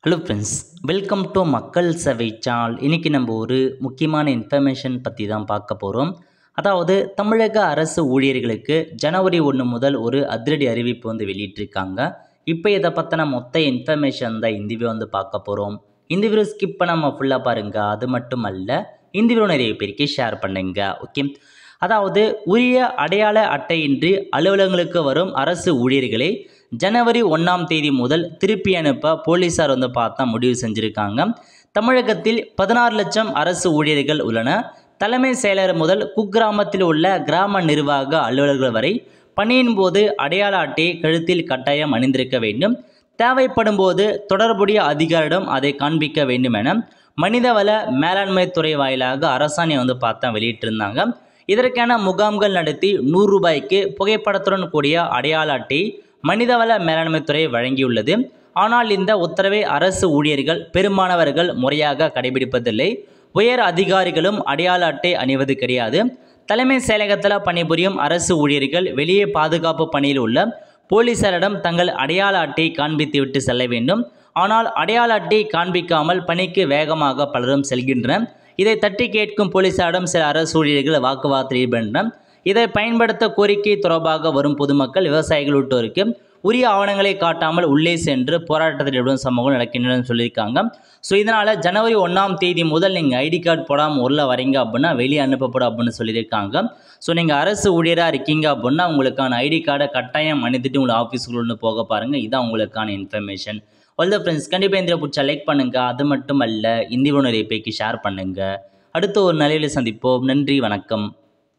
Hello friends, welcome to மக்கள் சேவை channel. இன்றைக்கி நம்ம ஒரு முக்கியமான இன்ஃபர்மேஷன் பற்றி தான் பார்க்க போகிறோம். அதாவது தமிழக அரசு ஊழியர்களுக்கு ஜனவரி 1 முதல் ஒரு அதிரடி அறிவிப்பு வெளியிட்டிருக்காங்க. இப்போ இதை பற்றின மொத்த இன்ஃபர்மேஷன் தான் இந்த வீடியோ பார்க்க போகிறோம். இந்த வீடியோ ஸ்கிப் பண்ணாமல் ஃபுல்லாக பாருங்கள். அது மட்டும் அல்ல, இந்த வீடியோ நிறைய பேருக்கு ஷேர் பண்ணுங்க. ஓகே, அதாவது உரிய அடையாள அட்டையின்றி அலுவலகங்களுக்கு வரும் அரசு ஊழியர்களை ஜனவரி 1ஆம் தேதி முதல் திருப்பி அனுப்ப போலீஸார் பார்த்தா முடிவு செஞ்சுருக்காங்க. தமிழகத்தில் 16 லட்சம் அரசு ஊழியர்கள் உள்ளன. தலைமை செயலர் முதல் குக்கிராமத்தில் உள்ள கிராம நிர்வாக அலுவலர்கள் வரை பணியின் போது அடையாள அட்டையை கழுத்தில் கட்டாயம் அணிந்திருக்க வேண்டும். தேவைப்படும் போது தொடர்புடைய அதிகாரிடம் அதை காண்பிக்க வேண்டும் என மனிதவள மேலாண்மை துறை வாயிலாக அரசாணை பார்த்தா வெளியிட்டிருந்தாங்க. இதற்கான முகாம்கள் நடத்தி 100 ரூபாய்க்கு புகைப்படத்துடன் கூடிய அடையாள அட்டை மனிதவள மேலாண்மை துறை வழங்கியுள்ளது. ஆனால் இந்த உத்தரவை அரசு ஊழியர்கள் பெரும்பாலானவர்கள் முறையாக கடைபிடிப்பதில்லை. உயர் அதிகாரிகளும் அடையாள அட்டை அணிவது கிடையாது. தலைமை செயலகத்தில் பணிபுரியும் அரசு ஊழியர்கள் வெளியே பாதுகாப்பு பணியில் உள்ள போலீசாரிடம் தங்கள் அடையாள அட்டையை காண்பித்து விட்டு செல்ல வேண்டும். ஆனால் அடையாள அட்டை காண்பிக்காமல் பணிக்கு வேகமாக பலரும் செல்கின்றனர். இதை தட்டி கேட்கும் போலீசாரிடம் சில அரசு ஊழியர்கள் வாக்குவாதத்தில் ஈடுபட்டனர். இதை பயன்படுத்த கோரிக்கை தொடர்பாக வரும் பொதுமக்கள், விவசாயிகள் உள்ளிட்டோருக்கு உரிய ஆவணங்களை காட்டாமல் உள்ளே சென்று போராட்டத்தில் ஈடுபடும் சம்பவங்கள் நடக்கின்றன சொல்லியிருக்காங்க. ஸோ இதனால் ஜனவரி 1ஆம் தேதி முதல் நீங்கள் ஐடி கார்டு போடாமல் உள்ள வரீங்க அப்படின்னா வெளியே அனுப்பப்படும் அப்படின்னு சொல்லியிருக்காங்க. ஸோ நீங்கள் அரசு ஊழியராக இருக்கீங்க அப்படின்னா உங்களுக்கான ஐடி கார்டை கட்டாயம் அணிந்துட்டு உங்களை ஆஃபீஸுக்குள்ள போக பாருங்கள். இதுதான் உங்களுக்கான இன்ஃபர்மேஷன். ஆல் த ஃப்ரெண்ட்ஸ், கண்டிப்பாக இந்த பிடிச்சா லைக் பண்ணுங்கள். அது மட்டும் அல்ல, இந்த வீடியோ நிறைய பேருக்கு ஷேர் பண்ணுங்கள். அடுத்த ஒரு நிலையில் சந்திப்போம். நன்றி, வணக்கம்.